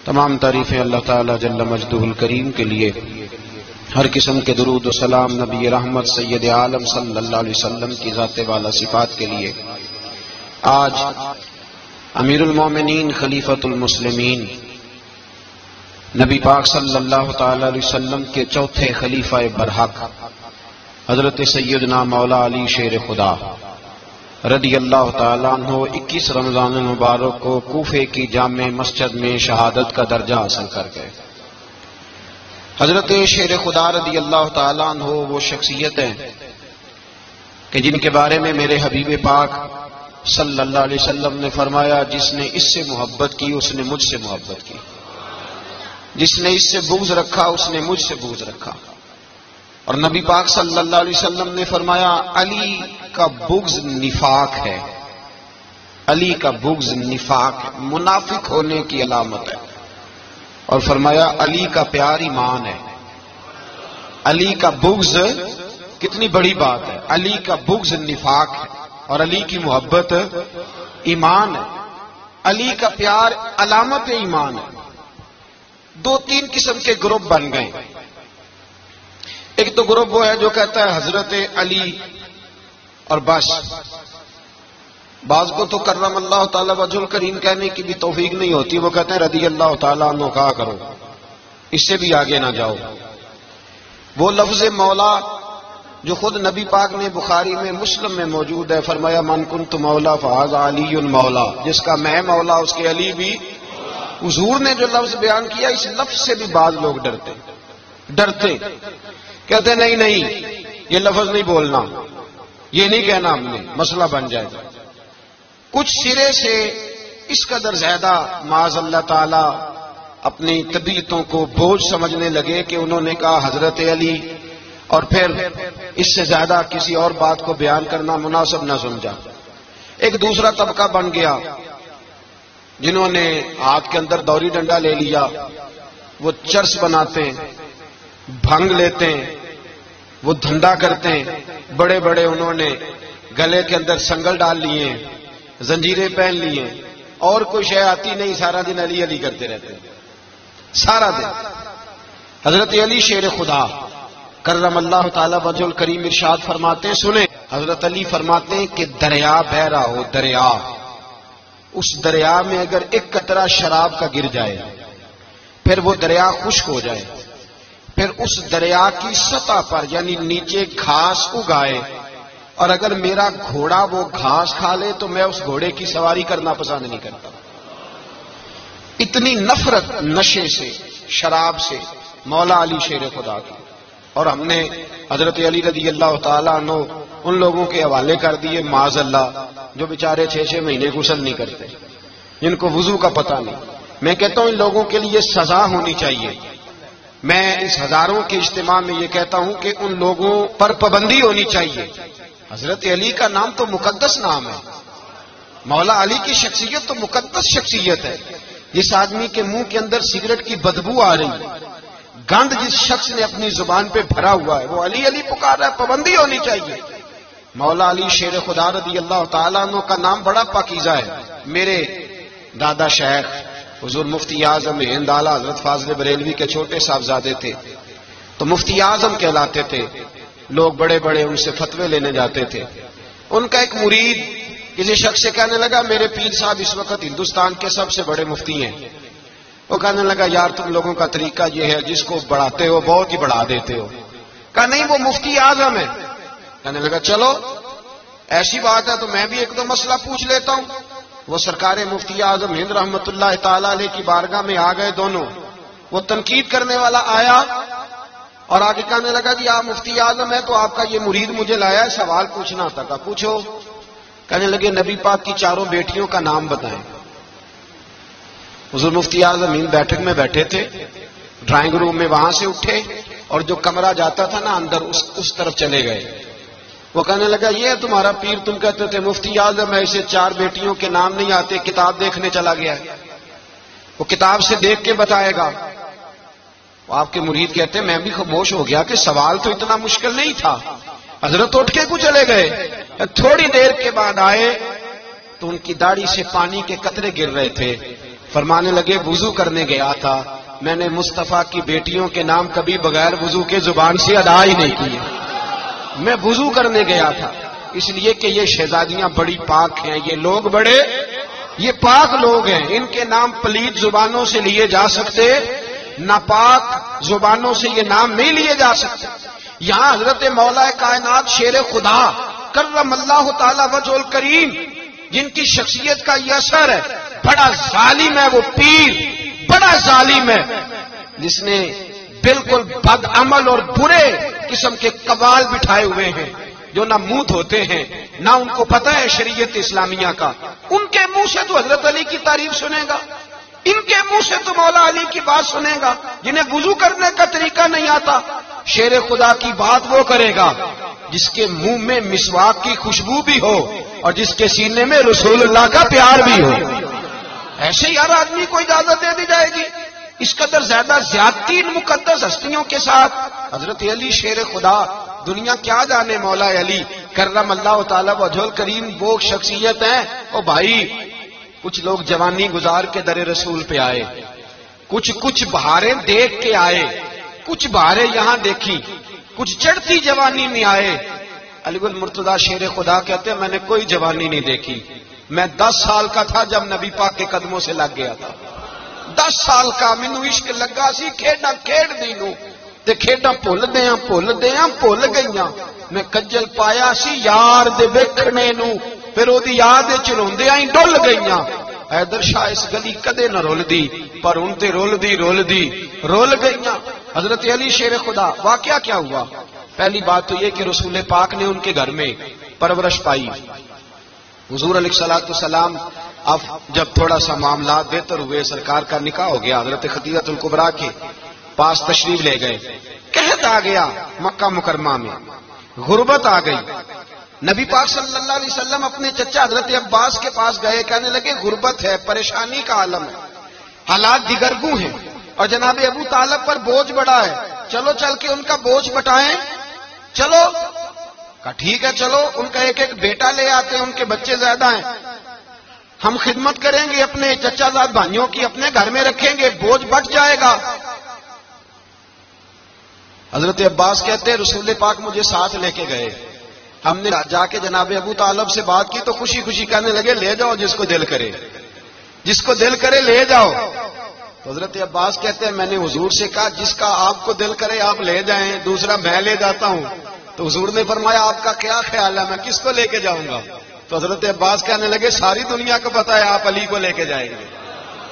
تمام تعریفیں اللہ تعالی جل مجدہ الکریم کے لیے، ہر قسم کے درود و سلام نبی رحمت سید عالم صلی اللہ علیہ وسلم کی ذات والا صفات کے لیے۔ آج امیر المومنین خلیفۃ المسلمین نبی پاک صلی اللہ تعالی علیہ وسلم کے چوتھے خلیفہ برحق حضرت سیدنا مولا علی شیر خدا رضی اللہ تعالیٰ عنہ 21 رمضان المبارک کو کوفے کی جامع مسجد میں شہادت کا درجہ حاصل کر گئے۔ حضرت شیر خدا رضی اللہ تعالیٰ عنہ وہ شخصیت ہیں کہ جن کے بارے میں میرے حبیب پاک صلی اللہ علیہ وسلم نے فرمایا، جس نے اس سے محبت کی اس نے مجھ سے محبت کی، جس نے اس سے بغض رکھا اس نے مجھ سے بغض رکھا۔ اور نبی پاک صلی اللہ علیہ وسلم نے فرمایا، علی کا بغض نفاق ہے، علی کا بغض نفاق ہے، منافق ہونے کی علامت ہے۔ اور فرمایا علی کا پیار ایمان ہے، علی کا بغض کتنی بڑی بات ہے، علی کا بغض نفاق ہے اور علی کی محبت ایمان ہے، علی کا پیار علامت ایمان ہے۔ دو تین قسم کے گروپ بن گئے۔ ایک تو گروپ وہ ہے جو کہتا ہے حضرت علی اور بس، بعض کو تو کرم اللہ تعالی وجہ الکریم کہنے کی بھی توفیق نہیں ہوتی، وہ کہتے ہیں رضی اللہ تعالیٰ عنہ کہا کرو، اس سے بھی آگے نہ جاؤ۔ وہ لفظ مولا جو خود نبی پاک نے بخاری میں مسلم میں موجود ہے، فرمایا من کنت مولا فہذا علی مولا، جس کا میں مولا اس کے علی بھی۔ حضور نے جو لفظ بیان کیا، اس لفظ سے بھی بعض لوگ ڈرتے کہتے نہیں یہ لفظ نہیں بولنا، یہ نہیں کہنا، ہم نے مسئلہ بن جائے گا۔ کچھ سرے سے اس قدر زیادہ معاذ اللہ تعالی اپنی طبیعتوں کو بوجھ سمجھنے لگے کہ انہوں نے کہا حضرت علی، اور پھر اس سے زیادہ کسی اور بات کو بیان کرنا مناسب نہ سمجھا۔ ایک دوسرا طبقہ بن گیا جنہوں نے ہاتھ کے اندر دوری ڈنڈا لے لیا، وہ چرس بناتے ہیں، بھنگ لیتے ہیں، وہ دھندا کرتے ہیں، بڑے بڑے انہوں نے گلے کے اندر سنگل ڈال لیے ہیں، زنجیریں پہن لیے، اور کوئی شے آتی نہیں، سارا دن علی علی کرتے رہتے ہیں، سارا دن۔ حضرت علی شیر خدا کرم اللہ تعالی وجہ الکریم ارشاد فرماتے ہیں، سنیں، حضرت علی فرماتے ہیں کہ دریا بہ رہا ہو، دریا، اس دریا میں اگر ایک قطرہ شراب کا گر جائے، پھر وہ دریا خشک ہو جائے، پھر اس دریا کی سطح پر یعنی نیچے گھاس اگائے، اور اگر میرا گھوڑا وہ گھاس کھا لے تو میں اس گھوڑے کی سواری کرنا پسند نہیں کرتا۔ اتنی نفرت نشے سے، شراب سے مولا علی شیر خدا کی۔ اور ہم نے حضرت علی رضی اللہ تعالیٰ عنہ ان لوگوں کے حوالے کر دیے معاذ اللہ جو بیچارے 6 مہینے غسل نہیں کرتے، جن کو وضو کا پتہ نہیں۔ میں کہتا ہوں ان لوگوں کے لیے سزا ہونی چاہیے۔ میں اس ہزاروں کے اجتماع میں یہ کہتا ہوں کہ ان لوگوں پر پابندی ہونی چاہیے۔ حضرت علی کا نام تو مقدس نام ہے، مولا علی کی شخصیت تو مقدس شخصیت ہے۔ جس آدمی کے منہ کے اندر سگریٹ کی بدبو آ رہی، گند جس شخص نے اپنی زبان پہ بھرا ہوا ہے، وہ علی علی پکار رہا ہے، پابندی ہونی چاہیے۔ مولا علی شیر خدا رضی اللہ تعالیٰ عنہ کا نام بڑا پاکیزہ ہے۔ میرے دادا شیخ حضور مفتی اعظم ہند اعلیٰ حضرت فاضل بریلوی کے چھوٹے صاحبزادے تھے، تو مفتی اعظم کہلاتے تھے، لوگ بڑے بڑے ان سے فتوے لینے جاتے تھے۔ ان کا ایک مرید کسی شخص سے کہنے لگا میرے پیر صاحب اس وقت ہندوستان کے سب سے بڑے مفتی ہیں۔ وہ کہنے لگا یار تم لوگوں کا طریقہ یہ ہے، جس کو بڑھاتے ہو بہت ہی بڑھا دیتے ہو۔ کہا نہیں وہ مفتی اعظم ہے۔ کہنے لگا چلو ایسی بات ہے تو میں بھی ایک دو مسئلہ پوچھ لیتا ہوں۔ وہ سرکار مفتی اعظم ہند رحمت اللہ تعالی علیہ کی بارگاہ میں آ گئے دونوں۔ وہ تنقید کرنے والا آیا اور آگے کہنے لگا جی آپ مفتی اعظم ہے تو آپ کا یہ مرید مجھے لایا ہے، سوال پوچھنا تھا۔ کہا پوچھو۔ کہنے لگے نبی پاک کی 4 بیٹیوں کا نام بتائیں۔ حضور مفتی اعظم ہند بیٹھک میں بیٹھے تھے، ڈرائنگ روم میں، وہاں سے اٹھے اور جو کمرہ جاتا تھا نا اندر اس طرف چلے گئے۔ وہ کہنے لگا یہ ہے تمہارا پیر، تم کہتے تھے مفتی اعظم ہے، اسے 4 بیٹیوں کے نام نہیں آتے، کتاب دیکھنے چلا گیا ہے، وہ کتاب سے دیکھ کے بتائے گا۔ وہ آپ کے مرید کہتے ہیں میں بھی خاموش ہو گیا کہ سوال تو اتنا مشکل نہیں تھا۔ حضرت اٹھ کے کو چلے گئے، تھوڑی دیر کے بعد آئے تو ان کی داڑھی سے پانی کے قطرے گر رہے تھے۔ فرمانے لگے وضو کرنے گیا تھا، میں نے مصطفیٰ کی بیٹیوں کے نام کبھی بغیر وضو کے زبان سے ادا ہی نہیں کیے، میں وضو کرنے گیا تھا، اس لیے کہ یہ شہزادیاں بڑی پاک ہیں، یہ لوگ بڑے یہ پاک لوگ ہیں، ان کے نام پلیت زبانوں سے لیے جا سکتے، ناپاک زبانوں سے یہ نام نہیں لیے جا سکتے۔ یہاں حضرت مولا کائنات شیر خدا کرم اللہ تعالی وجہ الکریم، جن کی شخصیت کا یہ اثر ہے، بڑا ظالم ہے وہ پیر، بڑا ظالم ہے جس نے بالکل بد عمل اور برے قسم کے قوال بٹھائے ہوئے ہیں، جو نہ منہ دھوتے ہیں نہ ان کو پتہ ہے شریعت اسلامیہ کا، ان کے منہ سے تو حضرت علی کی تعریف سنے گا، ان کے منہ سے تو مولا علی کی بات سنے گا، جنہیں وضو کرنے کا طریقہ نہیں آتا۔ شیر خدا کی بات وہ کرے گا جس کے منہ میں مسواک کی خوشبو بھی ہو اور جس کے سینے میں رسول اللہ کا پیار بھی ہو۔ ایسے ہی ہر آدمی کو اجازت دے دی جائے گی؟ اس قدر زیادہ زیادتی ان مقدس ہستیوں کے ساتھ۔ حضرت علی شیر خدا، دنیا کیا جانے مولا علی کرم اللہ تعالی وجہ الکریم وہ شخصیت ہیں۔ او بھائی، کچھ لوگ جوانی گزار کے در رسول پہ آئے، کچھ بہاریں دیکھ کے آئے، کچھ بہاریں یہاں دیکھی، کچھ چڑھتی جوانی میں آئے۔ علی گل مرتضیٰ شیر خدا کہتے ہیں میں نے کوئی جوانی نہیں دیکھی، میں 10 سال کا تھا جب نبی پاک کے قدموں سے لگ گیا تھا، 10 سال کا مینوں عشق لگا سی، کھیڈاں کھیڈ دی نوں تے کھیڈاں بھول گئیاں، میں کجل پایا سی یار دے ویکھنے نوں، پھر او دی یاد وچ روندیاں ہی ڈل گئیاں۔ حیدر شاہ اس گلی کدے نہ رول دی، پر ان تے رول دی رول گئیاں۔ حضرت علی شیر خدا، واقعہ کیا ہوا؟ پہلی بات تو یہ کہ رسول پاک نے ان کے گھر میں پرورش پائی۔ حضور علیہ الصلوۃ والسلام اب جب تھوڑا سا معاملات بہتر ہوئے، سرکار کا نکاح ہو گیا، حضرت خدیجہ الکبریٰ کے پاس تشریف لے گئے، قحط آ گیا مکہ مکرمہ میں، غربت آ گئی۔ نبی پاک صلی اللہ علیہ وسلم اپنے چچا حضرت عباس کے پاس گئے، کہنے لگے غربت ہے، پریشانی کا عالم ہے، حالات جگرگوں ہیں، اور جناب ابو طالب پر بوجھ بڑا ہے، چلو چل کے ان کا بوجھ بٹائیں۔ چلو کہا ٹھیک ہے، چلو ان کا ایک ایک بیٹا لے آتے ہیں، ان کے بچے زیادہ ہیں، ہم خدمت کریں گے اپنے چچا زاد بھائیوں کی، اپنے گھر میں رکھیں گے، بوجھ بٹ جائے گا۔ حضرت عباس کہتے ہیں رسول پاک مجھے ساتھ لے کے گئے، ہم نے جا کے جناب ابو طالب سے بات کی تو خوشی خوشی کہنے لگے لے جاؤ جس کو دل کرے، جس کو دل کرے لے جاؤ۔ تو حضرت عباس کہتے ہیں میں نے حضور سے کہا جس کا آپ کو دل کرے آپ لے جائیں، دوسرا میں لے جاتا ہوں۔ تو حضور نے فرمایا آپ کا کیا خیال ہے، میں کس کو لے کے جاؤں گا؟ تو حضرت عباس کہنے لگے ساری دنیا کو پتا ہے آپ علی کو لے کے جائیں گے،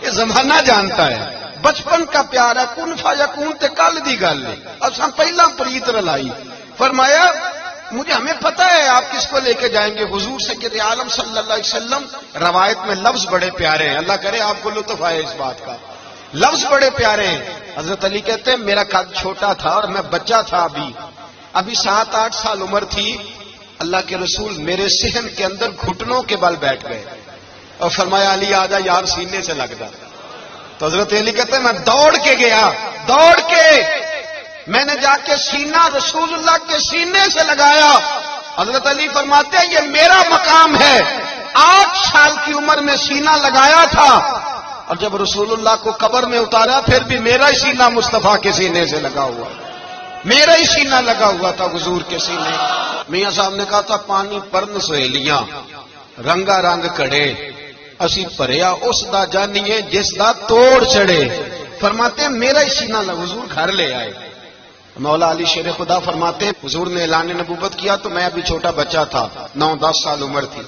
یہ زمانہ جانتا ہے، بچپن کا پیار ہے، کن فیکون تے کل دی گل ہے، اساں پہلا پریت رلائی۔ فرمایا مجھے ہمیں پتہ ہے آپ کس کو لے کے جائیں گے، حضور سید عالم صلی اللہ علیہ وسلم۔ روایت میں لفظ بڑے پیارے ہیں، اللہ کرے آپ کو لطف آئے اس بات کا، لفظ بڑے پیارے ہیں۔ حضرت علی کہتے ہیں میرا قد چھوٹا تھا اور میں بچہ تھا، ابھی 7-8 سال عمر تھی، اللہ کے رسول میرے صحن کے اندر گھٹنوں کے بل بیٹھ گئے اور فرمایا علی آجا یار سینے سے لگ جا۔ تو حضرت علی کہتے ہیں میں دوڑ کے گیا، دوڑ کے میں نے جا کے سینہ رسول اللہ کے سینے سے لگایا۔ حضرت علی فرماتے ہیں یہ میرا مقام ہے، 8 سال کی عمر میں سینہ لگایا تھا، اور جب رسول اللہ کو قبر میں اتارا پھر بھی میرا ہی سینہ مصطفیٰ کے سینے سے لگا ہوا، میرا ہی سینہ لگا ہوا تھا حضور کے سینے۔ میاں صاحب نے کہا تھا پانی پرن سہیلیاں رنگا رنگ کڑے، اسی پریا اس دا جانیے جس دا توڑ چڑھے۔ فرماتے ہیں میرا ہی سینہ لگا، حضور گھر لے آئے۔ مولا علی شیر خدا فرماتے ہیں حضور نے اعلان نبوت کیا تو میں ابھی چھوٹا بچہ تھا، 9-10 سال عمر تھی۔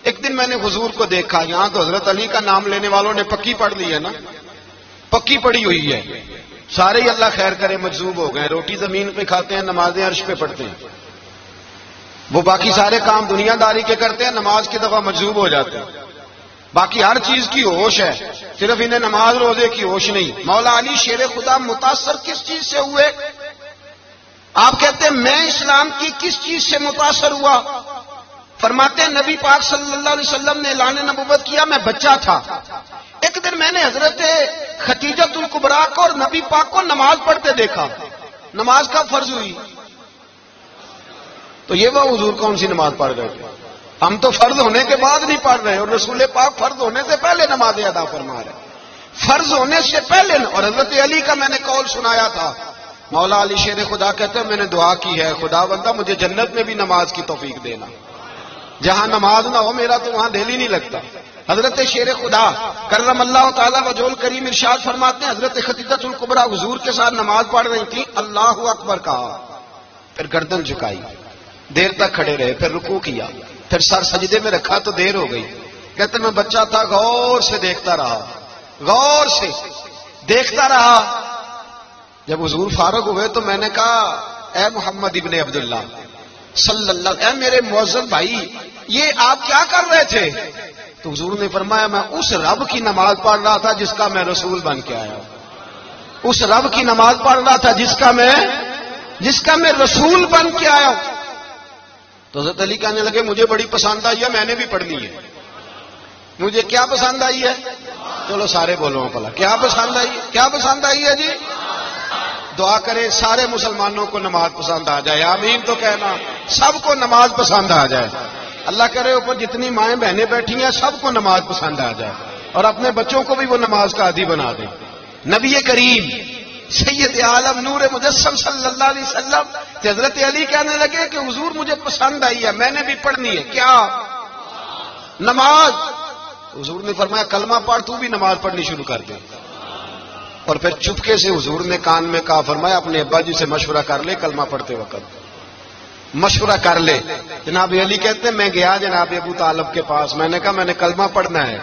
ایک دن میں نے حضور کو دیکھا، یہاں تو حضرت علی کا نام لینے والوں نے پکی پڑھ لی ہے نا، پکی پڑی ہوئی ہے، سارے ہی اللہ خیر کرے مجذوب ہو گئے، روٹی زمین پہ کھاتے ہیں، نمازیں عرش پہ پڑھتے ہیں، وہ باقی سارے کام دنیا داری کے کرتے ہیں، نماز کی دفعہ مجذوب ہو جاتے ہیں، باقی ہر چیز کی ہوش ہے، صرف انہیں نماز روزے کی ہوش نہیں۔ مولا علی شیر خدا متاثر کس چیز سے ہوئے؟ آپ کہتے ہیں میں اسلام کی کس چیز سے متاثر ہوا؟ فرماتے ہیں نبی پاک صلی اللہ علیہ وسلم نے اعلان نبوت کیا، میں بچہ تھا، ایک دن میں نے حضرت خدیجہ الکبریٰ کو اور نبی پاک کو نماز پڑھتے دیکھا، نماز کا فرض ہوئی تو یہ وہ حضور کون سی نماز پڑھ رہے تھے؟ ہم تو فرض ہونے کے بعد نہیں پڑھ رہے، اور رسول پاک فرض ہونے سے پہلے نماز ادا فرما رہے۔ فرض ہونے سے پہلے اور حضرت علی کا میں نے قول سنایا تھا. مولا علی شیر خدا کہتے ہیں میں نے دعا کی ہے خدا بندہ مجھے جنت میں بھی نماز کی توفیق دینا. جہاں نماز نہ ہو میرا تو وہاں دل ہی نہیں لگتا. حضرت شیر خدا کرم اللہ تعالیٰ وجہہ الکریم ارشاد فرماتے ہیں حضرت خدیجہ الکبریٰ حضور کے ساتھ نماز پڑھ رہی تھی, اللہ اکبر کہا, پھر گردن جھکائی, دیر تک کھڑے رہے, پھر رکوع کیا, پھر سر سجدے میں رکھا تو دیر ہو گئی. کہتے میں بچہ تھا غور سے دیکھتا رہا, غور سے دیکھتا رہا. جب حضور فارغ ہوئے تو میں نے کہا اے محمد ابن عبداللہ صلی اللہ, اے میرے معزز بھائی یہ آپ کیا کر رہے تھے؟ تو حضور نے فرمایا میں اس رب کی نماز پڑھ رہا تھا جس کا میں رسول بن کے آیا ہوں. اس رب کی نماز پڑھ رہا تھا جس کا میں رسول بن کے آیا ہوں. تو حضرت علی کہنے لگے مجھے بڑی پسند آئی ہے, میں نے بھی پڑھنی ہے. مجھے کیا پسند آئی ہے؟ چلو سارے بولو پلا کیا پسند آئی ہے؟ کیا پسند آئی ہے جی؟ دعا کرے سارے مسلمانوں کو نماز پسند آ جائے. آمین تو کہنا, سب کو نماز پسند آ جائے. اللہ کرے اوپر جتنی مائیں بہنیں بیٹھی ہیں سب کو نماز پسند آ جائے اور اپنے بچوں کو بھی وہ نماز کا عادی بنا دیں. نبی کریم سید عالم نور مجسم صلی اللہ علیہ وسلم حضرت علی کہنے لگے کہ حضور مجھے پسند آئی ہے, میں نے بھی پڑھنی ہے. کیا؟ نماز. حضور نے فرمایا کلمہ پڑھ, تو بھی نماز پڑھنی شروع کر دے. اور پھر چپکے سے حضور نے کان میں کہا, فرمایا اپنے ابا جی سے مشورہ کر لے کلمہ پڑھتے وقت, مشورہ کر لے. جناب علی کہتے ہیں میں گیا جناب ابو طالب کے پاس, میں نے کہا میں نے کلمہ پڑھنا ہے.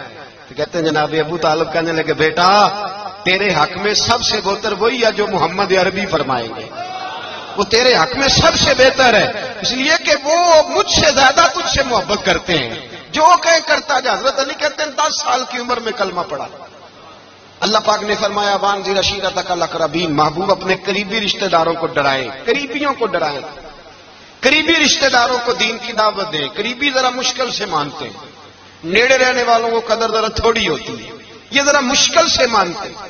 تو کہتے ہیں جناب ابو طالب کہنے لگے بیٹا تیرے حق میں سب سے بہتر وہی ہے جو محمد عربی فرمائیں گے, وہ تیرے حق میں سب سے بہتر ہے, اس لیے کہ وہ مجھ سے زیادہ تجھ سے محبت کرتے ہیں, جو کہیں کرتا جا. حضرت علی کہتے ہیں 10 سال کی عمر میں کلمہ پڑھا. اللہ پاک نے فرمایا وانذر عشیرتک الاقربین, محبوب اپنے قریبی رشتہ داروں کو ڈرائیں, قریبیوں کو ڈرائیں, قریبی رشتہ داروں کو دین کی دعوت دیں. قریبی ذرا مشکل سے مانتے ہیں, نیڑے رہنے والوں کو قدر ذرا تھوڑی ہوتی ہے, یہ ذرا مشکل سے مانتے ہیں.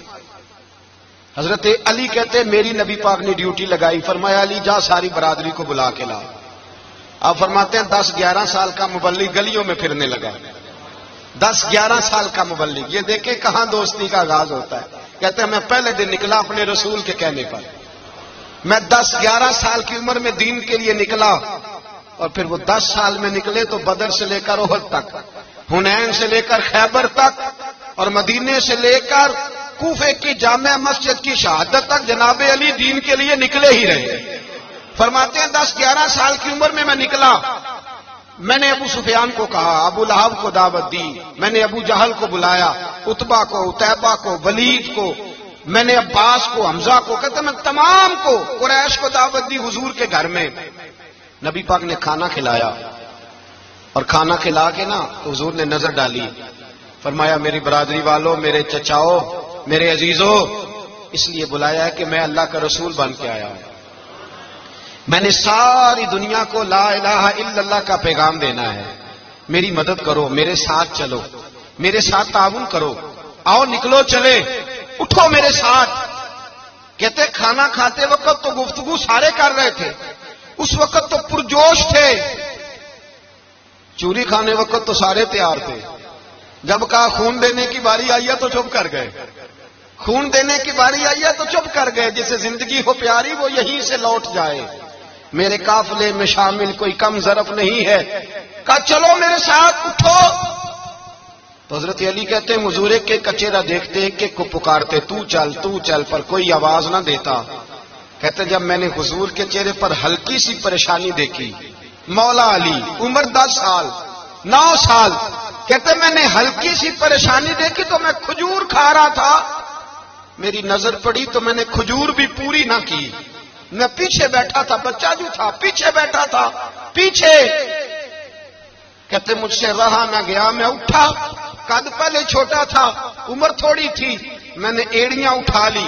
حضرت علی کہتے ہیں میری نبی پاک نے ڈیوٹی لگائی, فرمایا علی جا ساری برادری کو بلا کے لا. آپ فرماتے ہیں 10-11 سال کا مبلغ گلیوں میں پھرنے لگا, 10-11 سال کا مبلغ. یہ دیکھیں کہاں دوستی کا آغاز ہوتا ہے. کہتے ہیں میں پہلے دن نکلا اپنے رسول کے کہنے پر, میں 10-11 سال کی عمر میں دین کے لیے نکلا, اور پھر وہ 10 سال میں نکلے تو بدر سے لے کر احد تک, حنین سے لے کر خیبر تک, اور مدینے سے لے کر کوفے کی جامع مسجد کی شہادت تک جناب علی دین کے لیے نکلے ہی رہے. فرماتے ہیں 10-11 سال کی عمر میں نکلا. میں نے ابو سفیان کو کہا, ابو لہب کو دعوت دی, میں نے ابو جہل کو بلایا, عتبہ کو, عتیبہ کو, ولید کو, میں نے عباس کو, حمزہ کو, کہتے میں تمام کو قریش کو دعوت دی حضور کے گھر میں. نبی پاک نے کھانا کھلایا, اور کھانا کھلا کے نا حضور نے نظر ڈالی, فرمایا میری برادری والوں, میرے چچاؤ, میرے عزیزوں, اس لیے بلایا ہے کہ میں اللہ کا رسول بن کے آیا ہوں. میں نے ساری دنیا کو لا الہ الا اللہ کا پیغام دینا ہے, میری مدد کرو, میرے ساتھ چلو, میرے ساتھ تعاون کرو, آؤ نکلو چلے, اٹھو میرے ساتھ. کہتے کھانا کھاتے وقت تو گفتگو سارے کر رہے تھے, اس وقت تو پرجوش تھے, چوری کھانے وقت تو سارے تیار تھے, جب کہا خون دینے کی باری آئی ہے تو چپ کر گئے, خون دینے کی باری آئی ہے تو چپ کر گئے. جسے زندگی ہو پیاری وہ یہیں سے لوٹ جائے, میرے قافلے میں شامل کوئی کم ظرف نہیں ہے. کہا چلو میرے ساتھ اٹھو. تو حضرت علی کہتے ہیں حضور کے کچیرا دیکھتے ایک کو پکارتے, تو چل, پر کوئی آواز نہ دیتا. کہتے جب میں نے حضور کے چہرے پر ہلکی سی پریشانی دیکھی, مولا علی عمر 10 سال 9 سال, کہتے میں نے ہلکی سی پریشانی دیکھی تو میں کھجور کھا رہا تھا, میری نظر پڑی تو میں نے کھجور بھی پوری نہ کی, میں پیچھے بیٹھا تھا, بچہ جو تھا پیچھے بیٹھا تھا, پیچھے. کہتے مجھ سے رہا نہ گیا, میں اٹھا, قد پہلے چھوٹا تھا, عمر تھوڑی تھی, میں نے ایڑیاں اٹھا لی,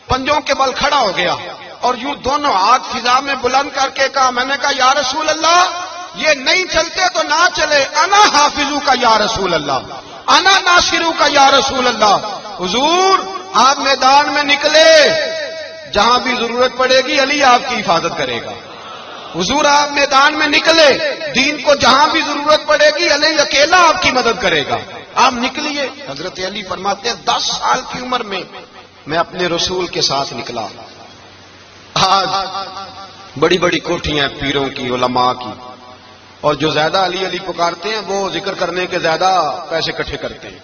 پنجوں کے بل کھڑا ہو گیا, اور یوں دونوں ہاتھ فضا میں بلند کر کے کہا, میں نے کہا یا رسول اللہ یہ نہیں چلتے تو نہ چلے, انا حافظو کا یا رسول اللہ, انا ناصرو کا یا رسول اللہ. حضور آپ میدان میں نکلے, جہاں بھی ضرورت پڑے گی علی آپ کی حفاظت کرے گا. حضور آپ میدان میں نکلے, دین کو جہاں بھی ضرورت پڑے گی علی اکیلا آپ کی مدد کرے گا. آپ نکلیے. حضرت علی فرماتے ہیں 10 سال کی عمر میں میں اپنے رسول کے ساتھ نکلا. آج بڑی بڑی کوٹھیاں پیروں کی، علماء کی، اور جو زیادہ علی علی پکارتے ہیں وہ ذکر کرنے کے زیادہ پیسے اکٹھے کرتے ہیں،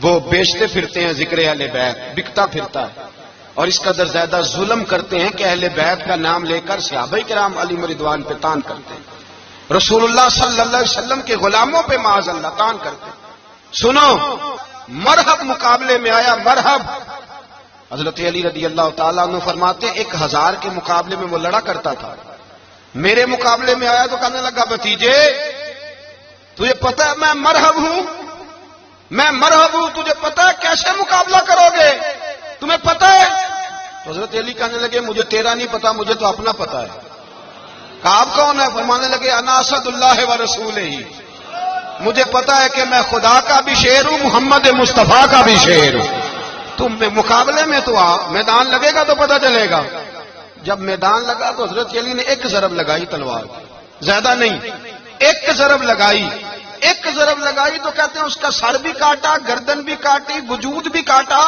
وہ بیچتے پھرتے ہیں ذکر اہل بیت، بکتا پھرتا ہے، اور اس قدر زیادہ ظلم کرتے ہیں کہ اہل بیت کا نام لے کر صحابہ کرام علی رضوان پہ تان کرتے ہیں، رسول اللہ صلی اللہ علیہ وسلم کے غلاموں پہ معاذ اللہ تان کرتے ہیں. سنو، مرحب مقابلے میں آیا، مرحب. حضرت علی رضی اللہ تعالیٰ عنہ فرماتے ہیں 1000 کے مقابلے میں وہ لڑا کرتا تھا، میرے مقابلے میں آیا تو کہنے لگا بھتیجے تجھے پتہ ہے میں مرحب ہوں، میں مرحب ہوں، تجھے پتہ ہے کیسے مقابلہ کرو گے، تمہیں پتہ ہے؟ تو حضرت علی کہنے لگے مجھے تیرا نہیں پتا، مجھے تو اپنا پتا ہے. کعب کون ہے؟ فرمانے لگے انا اسد اللہ و رسولہ، مجھے پتا ہے کہ میں خدا کا بھی شیر ہوں، محمد مصطفیٰ کا بھی شیر ہوں. تم مقابلے میں تو آ، میدان لگے گا تو پتہ چلے گا. جب میدان لگا تو حضرت علی نے ایک ضرب لگائی تلوار، زیادہ نہیں، ایک ضرب لگائی. ایک ضرب لگائی تو کہتے ہیں اس کا سر بھی کاٹا، گردن بھی کاٹی، وجود بھی کاٹا،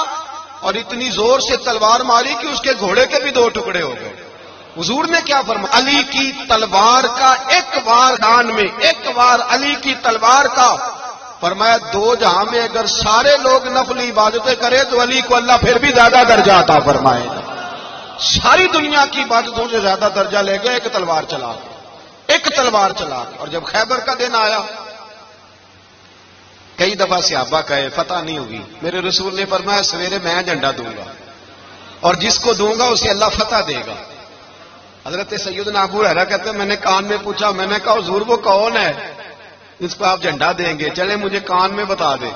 اور اتنی زور سے تلوار ماری کہ اس کے گھوڑے کے بھی 2 ٹکڑے ہو گئے. حضور نے کیا فرمایا؟ علی کی تلوار کا ایک وار دان میں، ایک وار علی کی تلوار کا، فرمایا 2 جہاں میں اگر سارے لوگ نفل عبادتیں کرے تو علی کو اللہ پھر بھی زیادہ درجہ عطا فرمائے گا. ساری دنیا کی عبادتوں سے زیادہ درجہ لے گئے ایک تلوار چلا، ایک تلوار چلا. اور جب خیبر کا دن آیا، کئی دفعہ صحابہ کہے فتح نہیں ہوگی، میرے رسول نے فرمایا سویرے میں جھنڈا دوں گا اور جس کو دوں گا اسے اللہ فتح دے گا. حضرت سیدنا ابو ہریرہ کہتے ہیں میں نے کان میں پوچھا، میں نے کہا حضور وہ کون ہے جس کو آپ جھنڈا دیں گے؟ چلے مجھے کان میں بتا دیں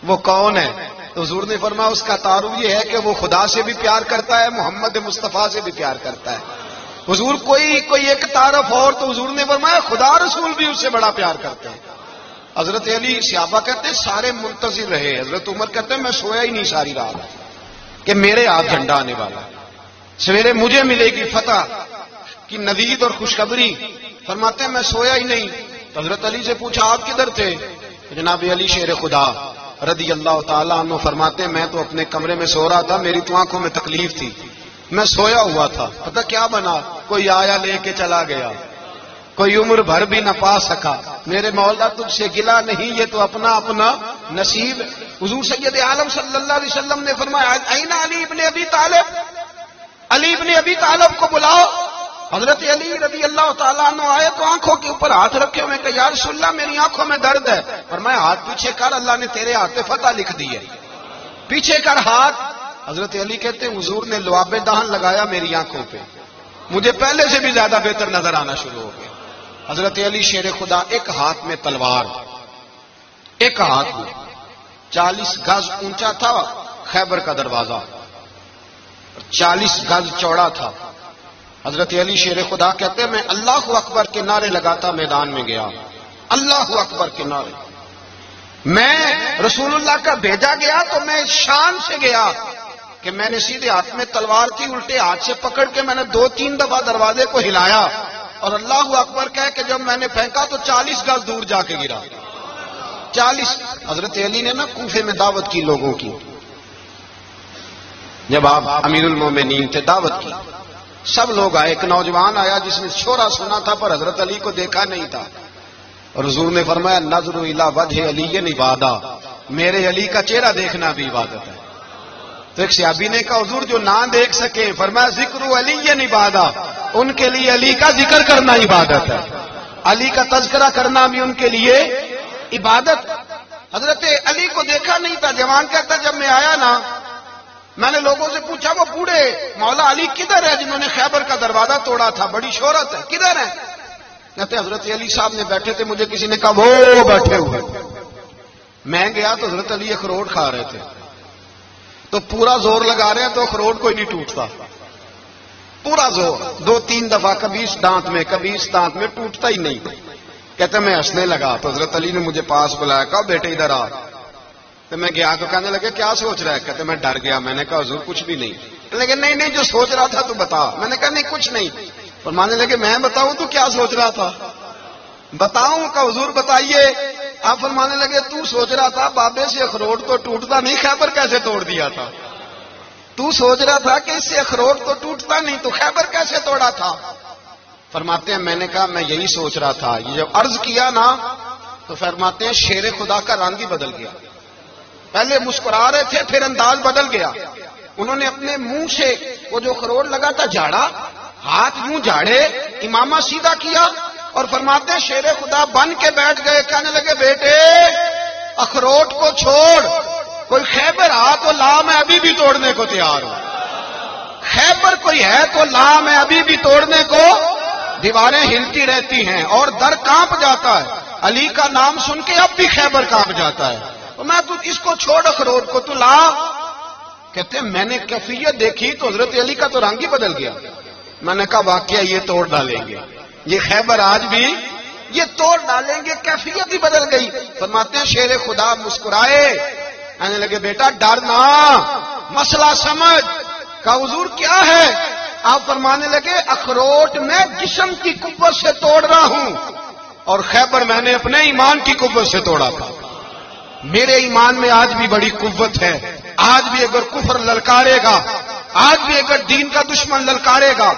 وہ کون ہے. تو حضور نے فرمایا اس کا تعارف یہ ہے کہ وہ خدا سے بھی پیار کرتا ہے، محمد مصطفیٰ سے بھی پیار کرتا ہے. حضور کوئی ایک تعارف اور، تو حضور نے فرمایا خدا رسول بھی اس سے بڑا پیار کرتے ہیں. حضرت علی صحابہ کہتے ہیں سارے منتظر رہے. حضرت عمر کہتے ہیں میں سویا ہی نہیں ساری رات کہ میرے ہاتھ جھنڈا آنے والا، سویرے مجھے ملے گی فتح کی نوید اور خوشخبری. فرماتے ہیں میں سویا ہی نہیں. تو حضرت علی سے پوچھا آپ کدھر تھے؟ جناب علی شیر خدا رضی اللہ تعالیٰ عنہ فرماتے ہیں میں تو اپنے کمرے میں سو رہا تھا، میری تو آنکھوں میں تکلیف تھی، میں سویا ہوا تھا. پتہ کیا بنا؟ کوئی آیا لے کے چلا گیا، کوئی عمر بھر بھی نہ پا سکا. میرے مولا تجھ سے گلا نہیں، یہ تو اپنا اپنا نصیب. حضور سید عالم صلی اللہ علیہ وسلم نے فرمایا این علی ابن ابی طالب، علی ابن ابی طالب کو بلاؤ. حضرت علی رضی اللہ تعالیٰ عنہ آئے تو آنکھوں کے اوپر ہاتھ رکھے ہوئے کہ یا رسول اللہ میری آنکھوں میں درد ہے. فرمایا ہاتھ پیچھے کر، اللہ نے تیرے ہاتھ پہ فتح لکھ دی ہے، پیچھے کر ہاتھ. حضرت علی کہتے ہیں حضور نے لعاب دہن لگایا میری آنکھوں پہ، مجھے پہلے سے بھی زیادہ بہتر نظر آنا شروع ہو گیا. حضرت علی شیر خدا ایک ہاتھ میں تلوار، ایک ہاتھ میں 40 گز اونچا تھا خیبر کا دروازہ، 40 گز چوڑا تھا. حضرت علی شیر خدا کہتے ہیں میں اللہ اکبر کے نعرے لگاتا میدان میں گیا، اللہ اکبر کے نعرے. میں رسول اللہ کا بھیجا گیا تو میں شان سے گیا کہ میں نے سیدھے ہاتھ میں تلوار تھی، الٹے ہاتھ سے پکڑ کے میں نے 2-3 دفعہ دروازے کو ہلایا اور اللہ اکبر کہہ کہ جب میں نے پھینکا تو 40 گز دور جا کے گرا. 40. حضرت علی نے نا کوفے میں دعوت کی لوگوں کی، جب آپ امیر المومنین تھے دعوت کی، سب لوگ آئے. ایک نوجوان آیا جس نے شورا سنا تھا پر حضرت علی کو دیکھا نہیں تھا، اور حضور نے فرمایا نظر الی وجہ علی عبادہ، میرے علی کا چہرہ دیکھنا بھی عبادت ہے. تو ایک صحابی نے کہا حضور جو نہ دیکھ سکے، فرمایا ذکر علی عبادہ، ان کے لیے علی کا ذکر کرنا عبادت ہے، علی کا تذکرہ کرنا بھی ان کے لیے عبادت. حضرت علی کو دیکھا نہیں تھا. جوان کہتا جب میں آیا نا میں نے لوگوں سے پوچھا وہ بوڑھے مولا علی کدھر ہے جنہوں نے خیبر کا دروازہ توڑا تھا، بڑی شہرت ہے، کدھر ہے؟ کہتے حضرت علی صاحب نے بیٹھے تھے، مجھے کسی نے کہا وہ بیٹھے ہوئے. میں گیا تو حضرت علی اخروٹ کھا رہے تھے، تو پورا زور لگا رہے ہیں تو اخروٹ کوئی نہیں ٹوٹتا، پورا زور 2-3 دفعہ، کبھی اس دانت میں کبھی اس دانت میں، ٹوٹتا ہی نہیں. کہتے میں ہنسنے لگا تو حضرت علی نے مجھے پاس بلایا، کہا بیٹے ادھر آ. تو میں گیا تو کہنے لگے کیا سوچ رہا ہے؟ کہتے میں ڈر گیا. میں نے کہا حضور کچھ بھی نہیں. لیکن نہیں جو سوچ رہا تھا تو بتا. میں نے کہا نہیں کچھ نہیں. فرمانے لگے میں بتاؤں تو کیا سوچ رہا تھا؟ بتاؤں؟ کہ حضور بتائیے. آپ فرمانے لگے تو سوچ رہا تھا بابے سے اخروٹ تو ٹوٹتا نہیں، خیبر کیسے توڑ دیا تھا؟ تو سوچ رہا تھا کہ اس سے اخروٹ تو ٹوٹتا نہیں، تو خیبر کیسے توڑا تھا؟ فرماتے ہیں میں نے کہا میں یہی سوچ رہا تھا. یہ جب عرض کیا نا تو فرماتے ہیں شیر خدا کا رنگ ہی بدل گیا. پہلے مسکرا رہے تھے، پھر انداز بدل گیا. انہوں نے اپنے منہ سے وہ جو خروٹ لگا تھا جھاڑا، ہاتھ یوں جھاڑے، امامہ سیدھا کیا اور فرماتے ہیں شیر خدا بن کے بیٹھ گئے. کہنے لگے بیٹے اخروٹ کو چھوڑ، کوئی خیبر آ تو لا، میں ابھی بھی توڑنے کو تیار ہوں. خیبر کوئی ہے تو لا، میں ابھی بھی توڑنے کو. دیواریں ہلتی رہتی ہیں اور در کانپ جاتا ہے. علی کا نام سن کے اب بھی خیبر کانپ جاتا ہے. تو میں تو اس کو چھوڑ اخروٹ کو تو لا. کہتے ہیں میں نے کیفیت دیکھی تو حضرت علی کا تو رنگ ہی بدل گیا. میں نے کہا واقعہ یہ توڑ ڈالیں گے، یہ خیبر آج بھی یہ توڑ ڈالیں گے، کیفیت ہی بدل گئی. فرماتے ہیں شیر خدا مسکرائے، کہنے لگے بیٹا ڈرنا، مسئلہ سمجھ. کہا حضور کیا ہے؟ آپ فرمانے لگے اخروٹ میں جسم کی قوت سے توڑ رہا ہوں اور خیبر میں نے اپنے ایمان کی قوت سے توڑا تھا. میرے ایمان میں آج بھی بڑی قوت ہے. آج بھی اگر کفر للکارے گا، آج بھی اگر دین کا دشمن للکارے گا،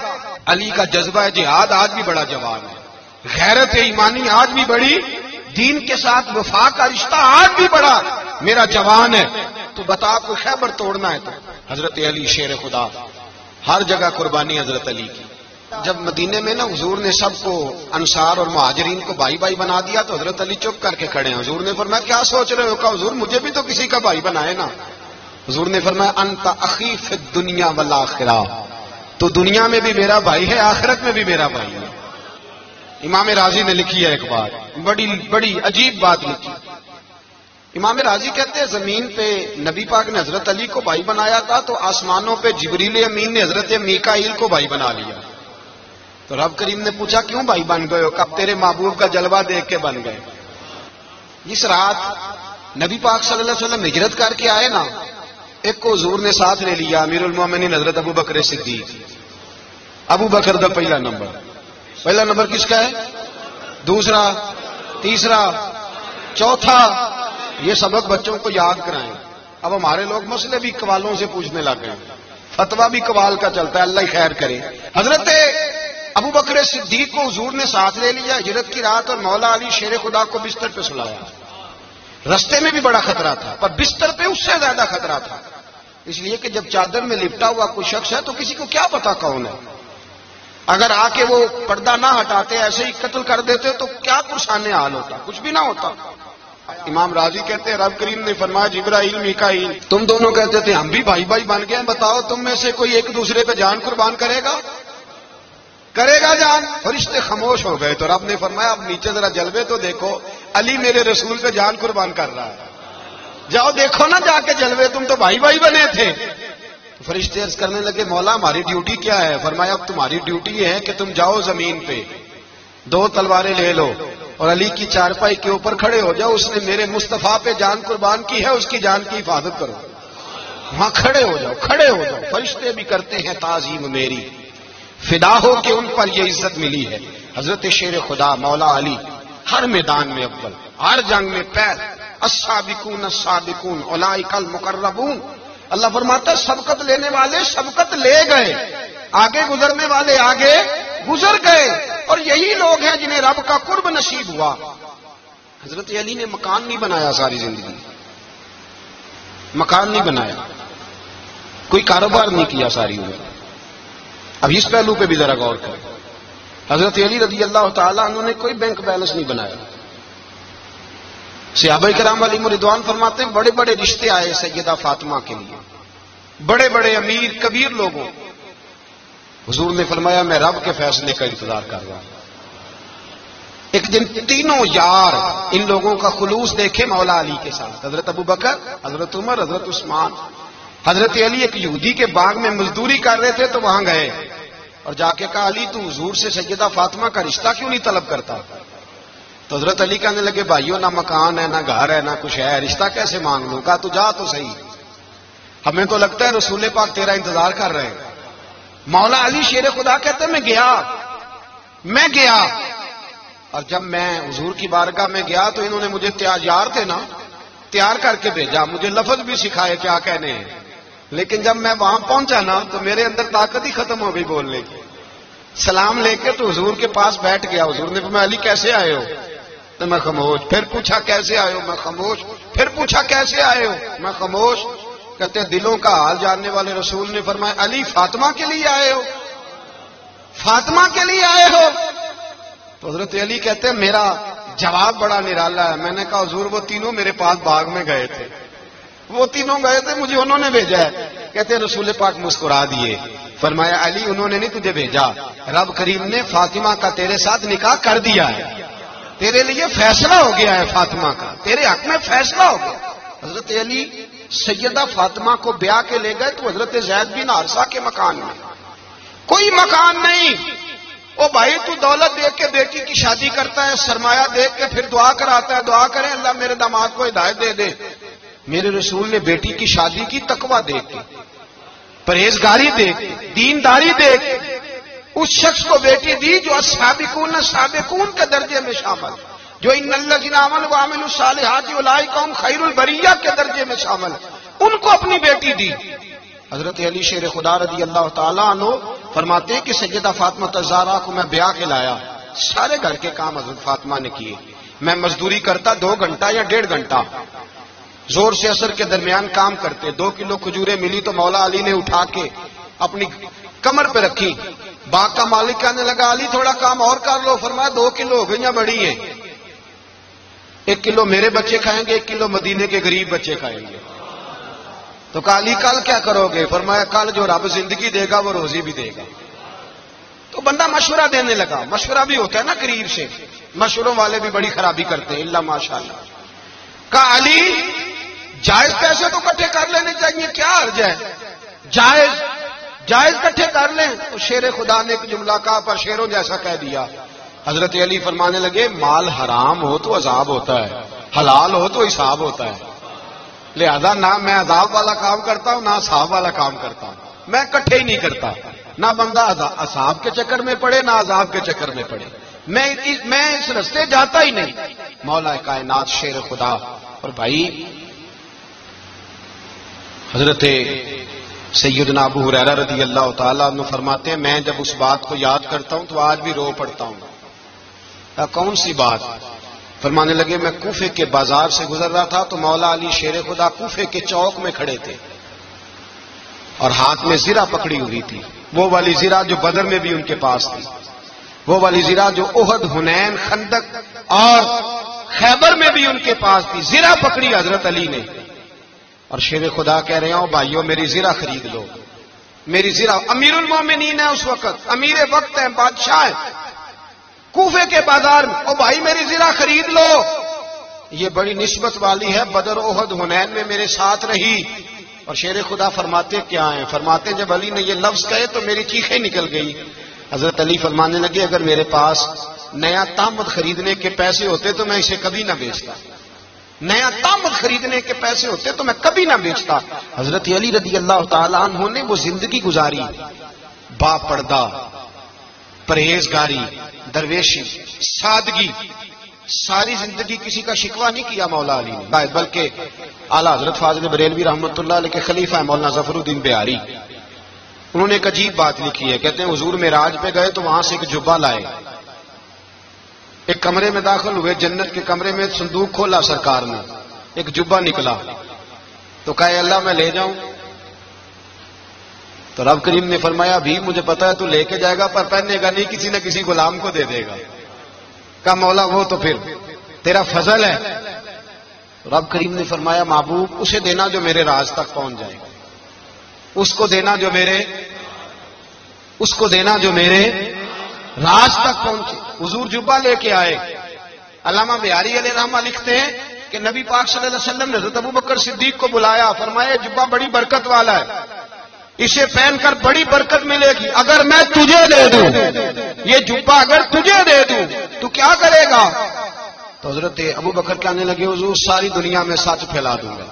علی کا جذبہ جہاد آج بھی بڑا جوان ہے. غیرت ایمانی آج بھی بڑی، دین کے ساتھ وفا کا رشتہ آج بھی بڑا میرا جوان ہے. تو بتا کو خیبر توڑنا ہے تو حضرت علی شیر خدا، ہر جگہ قربانی حضرت علی کی. جب مدینے میں نا حضور نے سب کو انصار اور مہاجرین کو بھائی بھائی بنا دیا تو حضرت علی چپ کر کے کھڑے ہیں. حضور نے فرمایا کیا سوچ رہے ہو؟ کہا حضور مجھے بھی تو کسی کا بھائی بنائے نا. حضور نے فرمایا انت اخی فی الدنیا والآخرہ، تو دنیا میں بھی میرا بھائی ہے، آخرت میں بھی میرا بھائی ہے. امام راضی نے لکھی ہے ایک بات، بڑی عجیب بات لکھی. امام راضی کہتے ہیں زمین پہ نبی پاک نے حضرت علی کو بھائی بنایا تھا تو آسمانوں پہ جبریل امین نے حضرت میکائیل کو بھائی بنا لیا. تو رب کریم نے پوچھا کیوں بھائی بن گئے ہو؟ کب تیرے محبوب کا جلوہ دیکھ کے بن گئے. جس رات نبی پاک صلی اللہ علیہ وسلم ہجرت کر کے آئے نا، ایک کو حضور نے ساتھ لے لیا، امیر المومنین حضرت ابو بکر صدیق. ابو بکر دا پہلا نمبر کس کا ہے؟ دوسرا، تیسرا، چوتھا. یہ سبق بچوں کو یاد کرائیں. اب ہمارے لوگ مسئلے بھی قوالوں سے پوچھنے لگ گئے، فتویٰ بھی قوال کا چلتا ہے، اللہ ہی خیر کرے. حضرت ابو بکر صدیق کو حضور نے ساتھ لے لیا ہجرت کی رات، اور مولا علی شیر خدا کو بستر پہ سلایا. رستے میں بھی بڑا خطرہ تھا پر بستر پہ اس سے زیادہ خطرہ تھا، اس لیے کہ جب چادر میں لپٹا ہوا کوئی شخص ہے تو کسی کو کیا پتا کون ہے. اگر آ کے وہ پردہ نہ ہٹاتے ایسے ہی قتل کر دیتے تو کیا پرسان حال ہوتا، کچھ بھی نہ ہوتا. امام راضی کہتے ہیں رب کریم نے فرمایا جبرائیل میکائیل تم دونوں کہتے تھے ہم بھی بھائی بھائی بن گئے، بتاؤ تم میں سے کوئی ایک دوسرے پہ جان قربان کرے گا جان؟ فرشتے خاموش ہو گئے. تو رب نے فرمایا اب نیچے ذرا جلوے تو دیکھو، علی میرے رسول پہ جان قربان کر رہا ہے، جاؤ دیکھو نا جا کے جلوے، تم تو بھائی بھائی بنے تھے. فرشتے عرض کرنے لگے مولا ہماری ڈیوٹی کیا ہے؟ فرمایا اب تمہاری ڈیوٹی یہ ہے کہ تم جاؤ زمین پہ 2 تلواریں لے لو اور علی کی چارپائی کے اوپر کھڑے ہو جاؤ. اس نے میرے مصطفیٰ پہ جان قربان کی ہے، اس کی جان کی حفاظت کرو. وہاں کھڑے ہو جاؤ. فرشتے بھی کرتے ہیں تعظیم میری، فدا ہو کہ ان پر یہ عزت ملی ہے. حضرت شیر خدا مولا علی ہر میدان میں اول، ہر جنگ میں پیر. السابقون السابقون اولئک المقربون. اللہ فرماتا ہے سبقت لینے والے سبقت لے گئے، آگے گزرنے والے آگے گزر گئے، اور یہی لوگ ہیں جنہیں رب کا قرب نصیب ہوا. حضرت علی نے مکان نہیں بنایا، ساری زندگی مکان نہیں بنایا، کوئی کاروبار نہیں کیا ساری عمر. اب اس پہلو پہ بھی ذرا غور کریں. حضرت علی رضی اللہ تعالیٰ انہوں نے کوئی بینک بیلنس نہیں بنایا. صحابہ کرام علیہم رضوان فرماتے ہیں بڑے بڑے رشتے آئے سیدہ فاطمہ کے لیے، بڑے بڑے امیر کبیر لوگوں. حضور نے فرمایا میں رب کے فیصلے کا انتظار کر رہا ہوں. ایک دن تینوں یار ان لوگوں کا خلوص دیکھے مولا علی کے ساتھ، حضرت ابو بکر، حضرت عمر، حضرت عثمان. حضرت علی ایک یہودی کے باغ میں مزدوری کر رہے تھے تو وہاں گئے اور جا کے کہا علی تو حضور سے سیدہ فاطمہ کا رشتہ کیوں نہیں طلب کرتا؟ تو حضرت علی کہنے لگے بھائیو نہ مکان ہے نہ گھر ہے نہ کچھ ہے، رشتہ کیسے مانگ لوں؟ کہا تو جا تو صحیح، ہمیں تو لگتا ہے رسول پاک تیرا انتظار کر رہے ہیں. مولا علی شیر خدا کہتے ہیں میں گیا اور جب میں حضور کی بارگاہ میں گیا تو انہوں نے مجھے یار تھے نا، تیار کر کے بھیجا، مجھے لفظ بھی سکھائے کیا کہنے ہیں، لیکن جب میں وہاں پہنچا نا تو میرے اندر طاقت ہی ختم ہو گئی بولنے کی۔ سلام لے کے تو حضور کے پاس بیٹھ گیا، حضور نے فرمایا علی کیسے آئے ہو؟ تو میں خاموش۔ پھر پوچھا کیسے آئے ہو؟ میں خاموش۔ پھر پوچھا کیسے آئے ہو؟ میں خاموش۔ کہتے ہیں دلوں کا حال جاننے والے رسول نے فرمایا علی فاطمہ کے لیے آئے ہو؟ فاطمہ کے لیے آئے ہو؟ تو حضرت علی کہتے ہیں میرا جواب بڑا نرالا ہے۔ میں نے کہا حضور وہ تینوں میرے پاس باغ میں گئے تھے، وہ تینوں گئے تھے، مجھے انہوں نے بھیجا ہے۔ کہتے ہیں رسول پاک مسکرا دیے، فرمایا علی انہوں نے نہیں تجھے بھیجا، رب کریم نے فاطمہ کا تیرے ساتھ نکاح کر دیا ہے، تیرے لیے فیصلہ ہو گیا ہے، فاطمہ کا تیرے حق میں فیصلہ ہو گیا۔ حضرت علی سیدہ فاطمہ کو بیاہ کے لے گئے تو حضرت زید بن حارثہ کے مکان میں، کوئی مکان نہیں۔ او بھائی تو دولت دیکھ کے بیٹی کی شادی کرتا ہے، سرمایہ دیکھ کے پھر دعا کراتا ہے، دعا کریں اللہ میرے داماد کو ہدایت دے دے۔ میرے رسول نے بیٹی کی شادی کی تقوی دیکھ کے، پرہیزگاری دیکھ کے، دینداری دیکھ کے اس شخص کو بیٹی دی جو السابقون سابقون کے درجے میں شامل، جو ان الذین آمنوا وعملوا الصالحات اولئک هم خیر البریہ کے درجے میں شامل، ان کو اپنی بیٹی دی۔ حضرت علی شیر خدا رضی اللہ تعالیٰ عنہ فرماتے ہیں کہ سیدہ فاطمہ الزہرا کو میں بیاہ کے لایا، سارے گھر کے کام حضرت فاطمہ نے کیے، میں مزدوری کرتا 2 گھنٹہ یا 1.5 گھنٹہ، زور سے اثر کے درمیان کام کرتے، 2 کلو کھجوریں ملی تو مولا علی نے اٹھا کے اپنی کمر پہ رکھی، باغ کا مالک کہنے لگا علی تھوڑا کام اور کر لو، فرمایا 2 کلو ہو گئی بڑی ہیں، 1 کلو میرے بچے کھائیں گے، 1 کلو مدینے کے غریب بچے کھائیں گے۔ تو کہا علی کل کیا کرو گے؟ فرمایا کل جو رب زندگی دے گا وہ روزی بھی دے گا۔ تو بندہ مشورہ دینے لگا، مشورہ بھی ہوتا ہے نا قریب سے، مشوروں والے بھی بڑی خرابی کرتے ہیں اللہ ماشاءاللہ۔ کہا علی جائز پیسے تو اکٹھے کر لینے چاہیے، کیا حرج ہے، جائز اکٹھے کر لیں۔ تو شیر خدا نے ایک جملہ کہا پر شیروں جیسا کہہ دیا۔ حضرت علی فرمانے لگے مال حرام ہو تو عذاب ہوتا ہے، حلال ہو تو حساب ہوتا ہے، لہذا نہ میں عذاب والا کام کرتا ہوں نہ حساب والا کام کرتا ہوں، میں اکٹھے ہی نہیں کرتا، نہ بندہ حساب کے چکر میں پڑے نہ عذاب کے چکر میں پڑے، میں اس رستے جاتا ہی نہیں۔ مولا کائنات شیر خدا۔ اور بھائی حضرت سیدنا ابو ہریرہ رضی اللہ تعالیٰ عنہ فرماتے ہیں میں جب اس بات کو یاد کرتا ہوں تو آج بھی رو پڑتا ہوں۔ کون سی بات؟ فرمانے لگے میں کوفے کے بازار سے گزر رہا تھا تو مولا علی شیر خدا کوفے کے چوک میں کھڑے تھے اور ہاتھ میں زرہ پکڑی ہوئی تھی، وہ والی زرہ جو بدر میں بھی ان کے پاس تھی، وہ والی زرہ جو احد، حنین، خندق اور خیبر میں بھی ان کے پاس تھی، زرہ پکڑی حضرت علی نے اور شیر خدا کہہ رہے ہوں بھائیو میری زرہ خرید لو، میری زرہ۔ امیر المومنین ہے اس وقت، امیر وقت ہے، بادشاہ ہے، کوفے کے بازار میں، او بھائی میری زرہ خرید لو، یہ بڑی نسبت والی ہے، بدر، احد، حنین میں میرے ساتھ رہی۔ اور شیر خدا فرماتے کیا ہیں؟ فرماتے جب علی نے یہ لفظ کہے تو میری چیخیں نکل گئی۔ حضرت علی فرمانے لگے اگر میرے پاس نیا تامت خریدنے کے پیسے ہوتے تو میں اسے کبھی نہ بیچتا، نیا تامت خریدنے کے پیسے ہوتے تو میں کبھی نہ بیچتا۔ حضرت علی رضی اللہ تعالیٰ عنہ نے وہ زندگی گزاری، با پردہ، پرہیزگاری، درویشی، سادگی، ساری زندگی کسی کا شکوہ نہیں کیا مولا علی نے، بلکہ اعلیٰ حضرت فاضل بریلوی رحمۃ اللہ علیہ کے خلیفہ مولانا ظفر الدین بہاری، انہوں نے ایک عجیب بات لکھی ہے، کہتے ہیں حضور معراج پہ گئے تو وہاں سے ایک جبہ لائے، ایک کمرے میں داخل ہوئے، جنت کے کمرے میں صندوق کھولا سرکار نے، ایک جبہ نکلا تو کہا اللہ میں لے جاؤں؟ تو رب کریم نے فرمایا بھی مجھے پتا ہے تو لے کے جائے گا پر پہننے گا نہیں، کسی نہ کسی غلام کو دے دے گا۔ کہا مولا وہ تو پھر تیرا فضل ہے۔ رب کریم نے فرمایا محبوب اسے دینا جو میرے راز تک پہنچ جائے گا، اس کو دینا جو میرے راز تک پہنچے۔ حضور جبہ لے کے آئے۔ علامہ بہاری علیہ رحمہ لکھتے ہیں کہ نبی پاک صلی اللہ علیہ وسلم نے حضرت ابوبکر صدیق کو بلایا، فرمایا جبہ بڑی برکت والا ہے، اسے پہن کر بڑی برکت ملے گی، اگر میں تجھے دے دوں، یہ جبہ اگر تجھے دے دوں تو کیا کرے گا؟ تو حضرت ابوبکر کہنے لگے حضور ساری دنیا میں سچ پھیلا دوں گا۔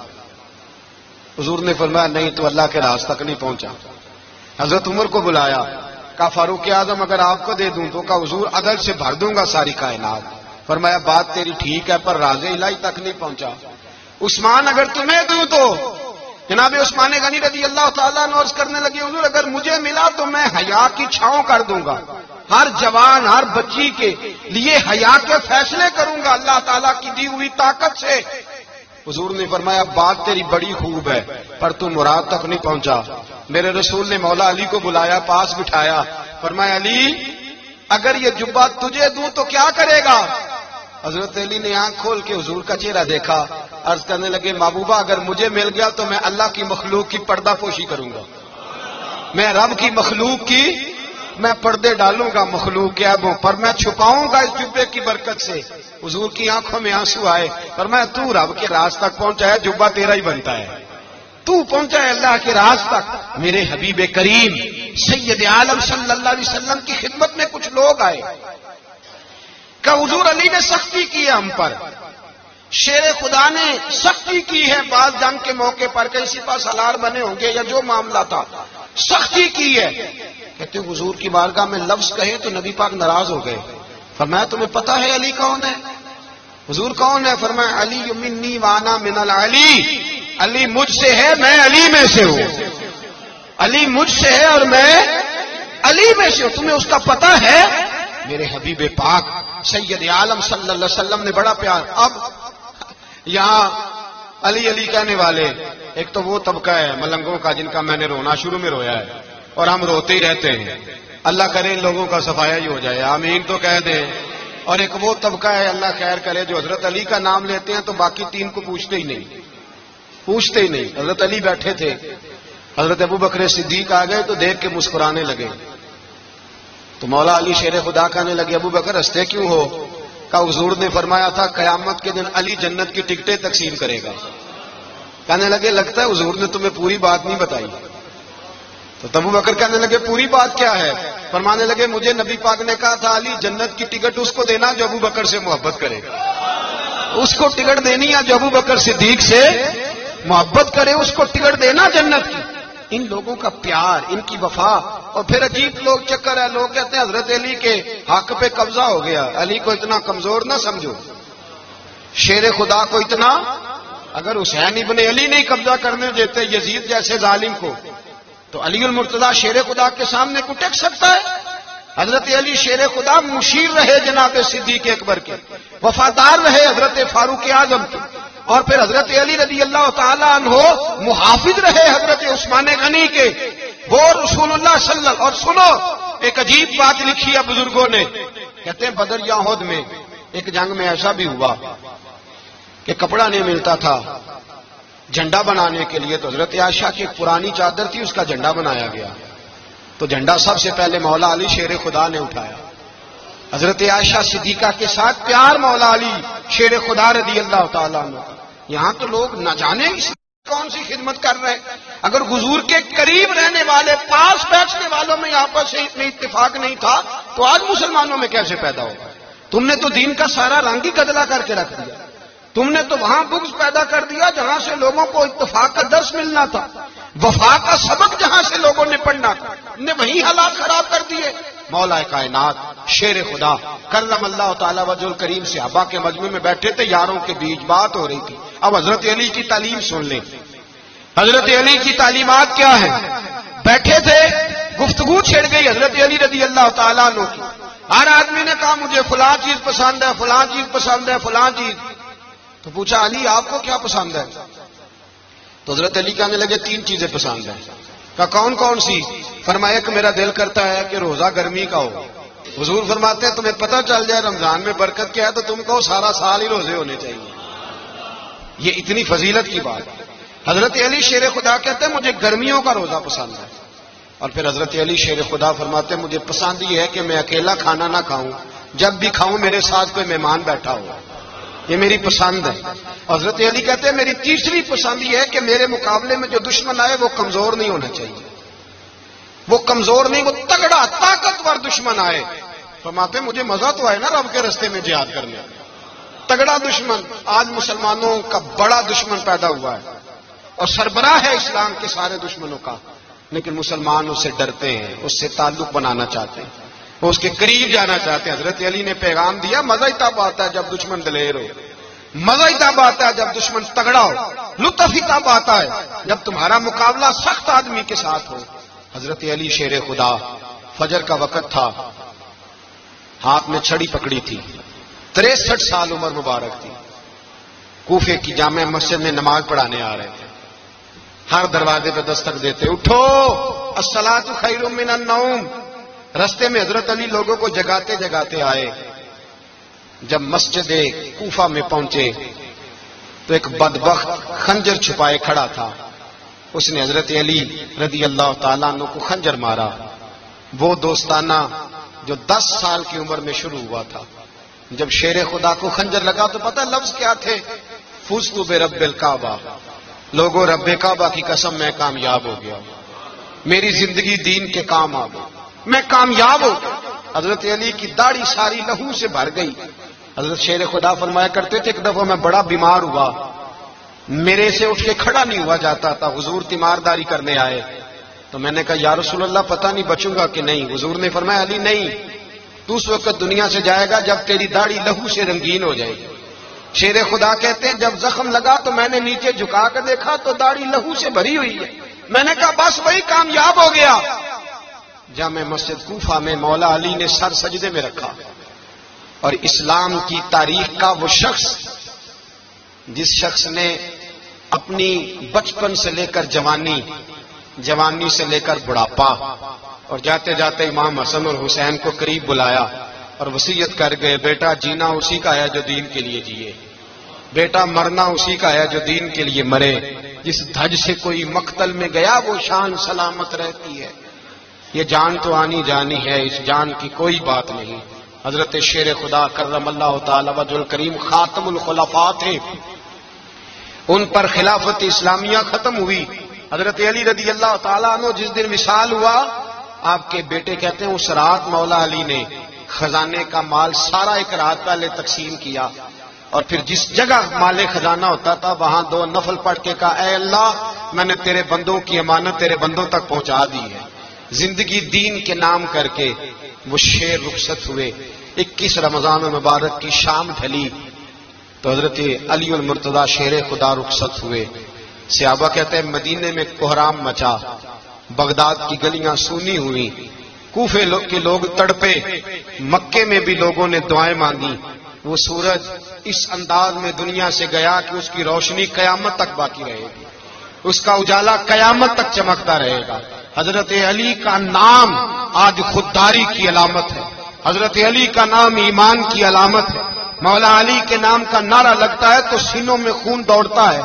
حضور نے فرمایا نہیں تو اللہ کے راز تک نہیں پہنچا۔ حضرت عمر کو بلایا، کہا فاروق اعظم اگر آپ کو دے دوں تو کہا حضور عدل سے بھر دوں گا ساری کائنات. فرمایا بات تیری ٹھیک ہے پر راز الہی تک نہیں پہنچا. عثمان اگر تمہیں دوں تو جناب عثمان غنی رضی اللہ تعالیٰ عنہ عرض کرنے لگے حضور اگر مجھے ملا تو میں حیا کی چھاؤں کر دوں گا, ہر جوان ہر بچی کے لیے حیا کے فیصلے کروں گا اللہ تعالیٰ کی دی ہوئی طاقت سے. حضور نے فرمایا بات تیری بڑی خوب ہے پر تو مراد تک نہیں پہنچا. میرے رسول نے مولا علی کو بلایا, پاس بٹھایا, فرمایا علی اگر یہ جبہ تجھے دوں تو کیا کرے گا؟ حضرت علی نے آنکھ کھول کے حضور کا چہرہ دیکھا, عرض کرنے لگے محبوبہ اگر مجھے مل گیا تو میں اللہ کی مخلوق کی پردہ پوشی کروں گا, میں رب کی مخلوق کی میں پردے ڈالوں گا مخلوق کے عیبوں پر, میں چھپاؤں گا اس جبے کی برکت سے. حضور کی آنکھوں میں آنسو آئے, فرمایا تو رب کے راز تک پہنچا ہے, جبہ تیرا ہی بنتا ہے, تو پہنچا ہے اللہ کے راز تک. میرے حبیب کریم سید عالم صلی اللہ علیہ وسلم کی خدمت میں کچھ لوگ آئے کہ حضور علی نے سختی کی ہے ہم پر, شیر خدا نے سختی کی ہے بعض جنگ کے موقع پر, کئی سپاہ سالار بنے ہوں گے یا جو معاملہ تھا سختی کی ہے. کہتے حضور کی بارگاہ میں لفظ کہے تو نبی پاک ناراض ہو گئے. فرمایا تمہیں پتا ہے علی کون ہے؟ حضور کون ہے؟ فرمایا علی منی وانا من العلی, علی مجھ سے ہے میں علی میں سے ہوں, علی مجھ سے ہے اور میں علی میں سے ہوں, تمہیں اس کا پتہ ہے؟ میرے حبیب پاک سید عالم صلی اللہ علیہ وسلم نے بڑا پیار. اب یہاں علی علی کہنے والے ایک تو وہ طبقہ ہے ملنگوں کا جن کا میں نے رونا شروع میں رویا ہے اور ہم روتے ہی رہتے ہیں, اللہ کرے ان لوگوں کا صفایا ہی ہو جائے, آمین تو کہہ دیں. اور ایک وہ طبقہ ہے اللہ خیر کرے جو حضرت علی کا نام لیتے ہیں تو باقی تین کو پوچھتے ہی نہیں. حضرت علی بیٹھے تھے, حضرت ابو بکر صدیق آ گئے تو دیکھ کے مسکرانے لگے. تو مولا علی شیر خدا کہنے لگے ابو بکر ہنستے کیوں ہو؟ کہا حضور نے فرمایا تھا قیامت کے دن علی جنت کی ٹکٹیں تقسیم کرے گا. کہنے لگے لگتا ہے حضور نے تمہیں پوری بات نہیں بتائی. تو ابو بکر کہنے لگے پوری بات کیا ہے؟ فرمانے لگے مجھے نبی پاک نے کہا تھا علی جنت کی ٹکٹ اس کو دینا جو ابو بکر سے محبت کرے گا, اس کو ٹکٹ دینی ہے جو ابو بکر صدیق سے محبت کرے, اس کو ٹکٹ دینا جنت کی. ان لوگوں کا پیار, ان کی وفا. اور پھر عجیب لوگ چکر ہے, لوگ کہتے ہیں حضرت علی کے حق پہ قبضہ ہو گیا. علی کو اتنا کمزور نہ سمجھو, شیر خدا کو اتنا, اگر حسین ابن علی نہیں قبضہ کرنے دیتے یزید جیسے ظالم کو تو علی المرتضیٰ شیر خدا کے سامنے کو ٹک سکتا ہے؟ حضرت علی شیر خدا مشیر رہے جناب صدیق اکبر کے, وفادار رہے حضرت فاروق اعظم کے, اور پھر حضرت علی رضی اللہ تعالیٰ عنہ محافظ رہے حضرت عثمان غنی کے, وہ رسول اللہ صلی اللہ. اور سنو ایک عجیب بات لکھی ہے بزرگوں نے, کہتے ہیں بدر یا احد میں ایک جنگ میں ایسا بھی ہوا کہ کپڑا نہیں ملتا تھا جھنڈا بنانے کے لیے, تو حضرت عائشہ کی ایک پرانی چادر تھی اس کا جھنڈا بنایا گیا. تو جھنڈا سب سے پہلے مولا علی شیر خدا نے اٹھایا. حضرت عائشہ صدیقہ کے ساتھ پیار مولا علی شیر خدا رضی اللہ تعالیٰ عنہ. یہاں تو لوگ نہ جانے کون سی خدمت کر رہے ہیں. اگر حضور کے قریب رہنے والے پاس بیٹھنے والوں میں آپس سے اتنا اتفاق نہیں تھا تو آج مسلمانوں میں کیسے پیدا ہوگا؟ تم نے تو دین کا سارا رنگ ہی گدلا کر کے رکھ دیا. تم نے تو وہاں بغض پیدا کر دیا جہاں سے لوگوں کو اتفاق کا درس ملنا تھا, وفا کا سبق جہاں سے لوگوں نے پڑھنا تھا, نے وہی حالات خراب کر دیے. مولا کائنات شیر خدا کرم اللہ تعالی وجہ الکریم صحابہ کے مجمع میں بیٹھے تھے, یاروں کے بیچ بات ہو رہی تھی. اب حضرت علی کی تعلیم سن لیں, حضرت علی کی تعلیمات کیا ہے. بیٹھے تھے, گفتگو چھڑ گئی حضرت علی رضی اللہ تعالیٰ عنہ کی. ہر آدمی نے کہا مجھے فلاں چیز پسند ہے, فلاں چیز پسند ہے, فلاں چیز. تو پوچھا علی آپ کو کیا پسند ہے؟ تو حضرت علی کہنے لگے تین چیزیں پسند ہیں. کہا کون کون سی؟ فرمایا کہ میرا دل کرتا ہے کہ روزہ گرمی کا ہو. حضور فرماتے ہیں تمہیں پتہ چل جائے رمضان میں برکت کیا ہے تو تم کو سارا سال ہی روزے ہونے چاہیے. یہ اتنی فضیلت کی بات. حضرت علی شیر خدا کہتے ہیں مجھے گرمیوں کا روزہ پسند ہے. اور پھر حضرت علی شیر خدا فرماتے ہیں مجھے پسند یہ ہے کہ میں اکیلا کھانا نہ کھاؤں, جب بھی کھاؤں میرے ساتھ کوئی مہمان بیٹھا ہو, یہ میری پسند ہے. حضرت علی کہتے ہیں میری تیسری پسند یہ ہے کہ میرے مقابلے میں جو دشمن آئے وہ کمزور نہیں ہونا چاہیے, وہ کمزور نہیں, وہ تگڑا طاقتور دشمن آئے. فرماتے ہیں مجھے مزہ تو آئے نا رب کے رستے میں جہاد کرنے. تگڑا دشمن, آج مسلمانوں کا بڑا دشمن پیدا ہوا ہے اور سربراہ ہے اسلام کے سارے دشمنوں کا. لیکن مسلمان اس سے ڈرتے ہیں، اس سے تعلق بنانا چاہتے ہیں، وہ اس کے قریب جانا چاہتے ہیں۔ حضرت علی نے پیغام دیا، مزہ ہی تب آتا ہے جب دشمن دلیر ہو، مزہ ہی تب آتا ہے جب دشمن تگڑا ہو، لطف ہی تب آتا ہے جب تمہارا مقابلہ سخت آدمی کے ساتھ ہو۔ حضرت علی شیر خدا، فجر کا وقت تھا، ہاتھ میں چھڑی پکڑی تھی، 63 سال عمر مبارک تھی، کوفے کی جامع مسجد میں نماز پڑھانے آ رہے تھے، ہر دروازے پہ دستک دیتے، اٹھو الصلاۃ خیر من النوم۔ رستے میں حضرت علی لوگوں کو جگاتے جگاتے آئے، جب مسجد کوفہ میں پہنچے تو ایک بدبخت خنجر چھپائے کھڑا تھا، اس نے حضرت علی رضی اللہ تعالیٰ عنہ کو خنجر مارا، وہ دوستانہ جو 10 سال کی عمر میں شروع ہوا تھا۔ جب شیر خدا کو خنجر لگا تو پتہ لفظ کیا تھے؟ فزت برب الکعبہ، لوگوں رب کعبہ کی قسم میں کامیاب ہو گیا، میری زندگی دین کے کام آ گئی، میں کامیاب ہو گیا۔ حضرت علی کی داڑھی ساری لہو سے بھر گئی۔ حضرت شیر خدا فرمایا کرتے تھے، ایک دفعہ میں بڑا بیمار ہوا، میرے سے اٹھ کے کھڑا نہیں ہوا جاتا تھا، حضور تیمارداری کرنے آئے تو میں نے کہا یا رسول اللہ پتہ نہیں بچوں گا کہ نہیں۔ حضور نے فرمایا علی نہیں، تو اس وقت دنیا سے جائے گا جب تیری داڑھی لہو سے رنگین ہو جائے گی۔ شیر خدا کہتے ہیں جب زخم لگا تو میں نے نیچے جھکا کر دیکھا تو داڑھی لہو سے بھری ہوئی ہے، میں نے کہا بس وہی کامیاب ہو گیا۔ جامع مسجد کوفہ میں مولا علی نے سر سجدے میں رکھا، اور اسلام کی تاریخ کا وہ شخص جس شخص نے اپنی بچپن سے لے کر جوانی، جوانی سے لے کر بڑھاپا، اور جاتے جاتے امام حسن اور حسین کو قریب بلایا اور وصیت کر گئے، بیٹا جینا اسی کا ہے جو دین کے لیے جیے، بیٹا مرنا اسی کا ہے جو دین کے لیے مرے، جس دھج سے کوئی مقتل میں گیا وہ شان سلامت رہتی ہے، یہ جان تو آنی جانی ہے، اس جان کی کوئی بات نہیں۔ حضرت شیر خدا کرم اللہ تعالی وجہ الکریم خاتم الخلفاء تھے، ان پر خلافت اسلامیہ ختم ہوئی۔ حضرت علی رضی اللہ تعالیٰ عنہ جس دن وصال ہوا، آپ کے بیٹے کہتے ہیں اس رات مولا علی نے خزانے کا مال سارا ایک رات پہلے تقسیم کیا، اور پھر جس جگہ مال خزانہ ہوتا تھا وہاں 2 نفل پڑھ کے کہا اے اللہ میں نے تیرے بندوں کی امانت تیرے بندوں تک پہنچا دی ہے۔ زندگی دین کے نام کر کے وہ شیر رخصت ہوئے۔ 21 رمضان مبارک کی شام ڈھلی تو حضرت علی المرتضیٰ شیر خدا رخصت ہوئے۔ صحابہ کہتے ہیں مدینے میں کوہرام مچا، بغداد کی گلیاں سونی ہوئی، کوفے کے لوگ تڑپے، مکے میں بھی لوگوں نے دعائیں مانگی۔ وہ سورج اس انداز میں دنیا سے گیا کہ اس کی روشنی قیامت تک باقی رہے گی، اس کا اجالا قیامت تک چمکتا رہے گا۔ حضرت علی کا نام آج خودداری کی علامت ہے، حضرت علی کا نام ایمان کی علامت ہے۔ مولا علی کے نام کا نعرہ لگتا ہے تو سینوں میں خون دوڑتا ہے،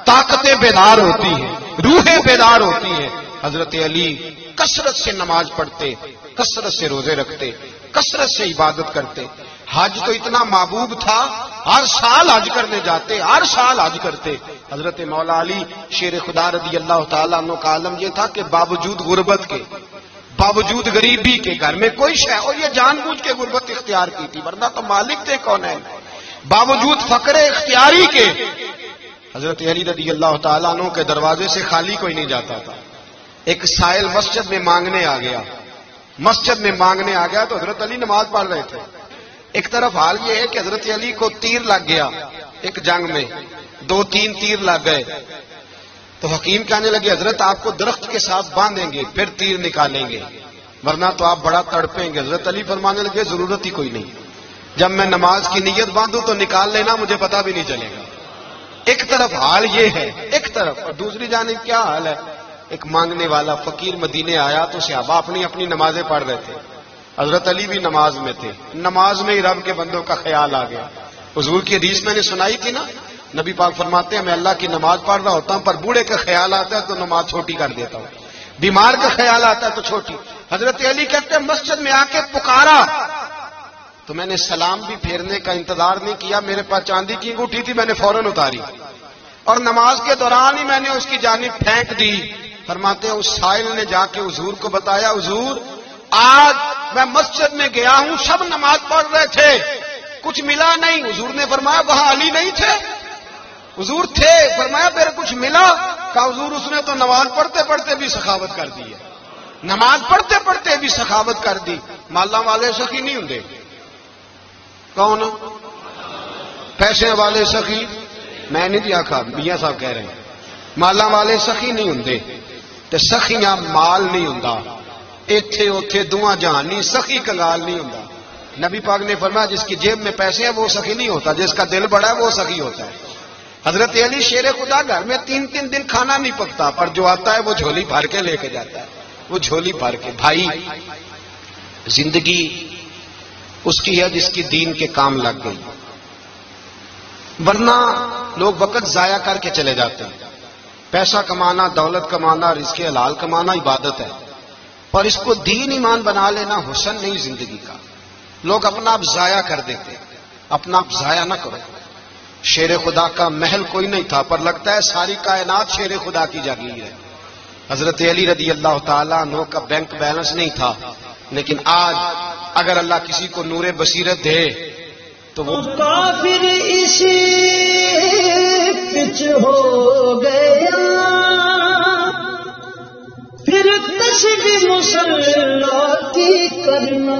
طاقتیں بیدار ہوتی ہیں، روحیں بیدار ہوتی ہیں۔ حضرت علی کثرت سے نماز پڑھتے، کثرت سے روزے رکھتے، کثرت سے عبادت کرتے۔ حج تو اتنا محبوب تھا، ہر سال حج کرنے جاتے، ہر سال حج کرتے۔ حضرت مولا علی شیر خدا رضی اللہ تعالیٰ عنہ کا عالم یہ تھا کہ باوجود غربت کے، باوجود غریبی کے، گھر میں کوئی شے، اور یہ جان بوجھ کے غربت اختیار کی تھی ورنہ تو مالک تھے کون ہے، باوجود فقر اختیاری کے حضرت علی رضی اللہ تعالیٰ عنہ کے دروازے سے خالی کوئی نہیں جاتا تھا۔ ایک سائل مسجد میں مانگنے آ گیا، مسجد میں مانگنے آ گیا تو حضرت علی نماز پڑھ رہے تھے۔ ایک طرف حال یہ ہے کہ حضرت علی کو تیر لگ گیا، ایک جنگ میں 2-3 تیر لگ گئے، تو حکیم کہنے لگے حضرت آپ کو درخت کے ساتھ باندھیں گے پھر تیر نکالیں گے ورنہ تو آپ بڑا تڑپیں گے۔ حضرت علی فرمانے لگے ضرورت ہی کوئی نہیں، جب میں نماز کی نیت باندھوں تو نکال لینا، مجھے پتا بھی نہیں چلے گا۔ ایک طرف حال یہ ہے، ایک طرف، اور دوسری جانب کیا حال ہے؟ ایک مانگنے والا فقیر مدینے آیا تو صحابہ اپنی اپنی نمازیں پڑھ رہے تھے، حضرت علی بھی نماز میں تھے، نماز میں ہی رب کے بندوں کا خیال آ گیا۔ حضور کی حدیث میں نے سنائی تھی نا، نبی پاک فرماتے ہیں میں اللہ کی نماز پڑھ رہا ہوتا ہوں پر بوڑھے کا خیال آتا ہے تو نماز چھوٹی کر دیتا ہوں، بیمار کا خیال آتا ہے تو چھوٹی۔ حضرت علی کہتے ہیں مسجد میں آ کے پکارا تو میں نے سلام بھی پھیرنے کا انتظار نہیں کیا، میرے پاس چاندی کی انگوٹھی تھی، میں نے فوراً اتاری اور نماز کے دوران ہی میں نے اس کی جانب پھینک دی۔ فرماتے ہیں اس سائل نے جا کے حضور کو بتایا حضور آج میں مسجد میں گیا ہوں، سب نماز پڑھ رہے تھے، کچھ ملا نہیں۔ حضور نے فرمایا وہاں علی نہیں تھے؟ حضور تھے۔ فرمایا پھر کچھ ملا؟ کہا حضور اس نے تو نماز پڑھتے پڑھتے بھی سخاوت کر دی ہے، نماز پڑھتے پڑھتے بھی سخاوت کر دی۔ مالاں والے سخی نہیں ہوندے؟ کون؟ پیسے والے سخی؟ میں نہیں جی آخا، میاں صاحب کہہ رہے ہیں مالاں والے سخی نہیں ہوندے، تے سخیاں مال نہیں ہوندا، ایتھے اوتھے دواں جہان نہیں، سخی کنگال نہیں ہوندا۔ نبی پاک نے فرمایا جس کی جیب میں پیسے ہیں وہ سخی نہیں ہوتا، جس کا دل بڑا ہے وہ سخی ہوتا ہے۔ حضرت علی شیر خدا گھر میں 3 دن کھانا نہیں پکتا، پر جو آتا ہے وہ جھولی بھر کے لے کے جاتا ہے، وہ جھولی بھر کے۔ بھائی زندگی اس کی ہے جس کی دین کے کام لگ گئی، ورنہ لوگ وقت ضائع کر کے چلے جاتے ہیں۔ پیسہ کمانا، دولت کمانا، رزق حلال کمانا عبادت ہے، پر اس کو دین ایمان بنا لینا حسن نہیں زندگی کا۔ لوگ اپنا آپ ضائع کر دیتے، اپنا آپ ضائع نہ کرو۔ شیر خدا کا محل کوئی نہیں تھا، پر لگتا ہے ساری کائنات شیر خدا کی جاگیر ہے۔ حضرت علی رضی اللہ تعالیٰ عنہ کا بینک بیلنس نہیں تھا، لیکن آج اگر اللہ کسی کو نور بصیرت دے تو وہ کافر اسی پچ ہو گیا، پھر تسبیح مصلی کی کرنا،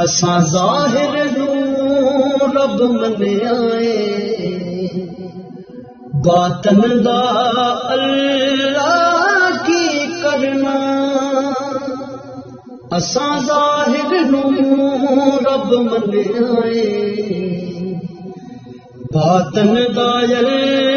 اساں ظاہر نوں رب من آئے، باطن دا اللہ کی کرنا، اساں ظاہر نوں رب من آئے، باطن دا اللہ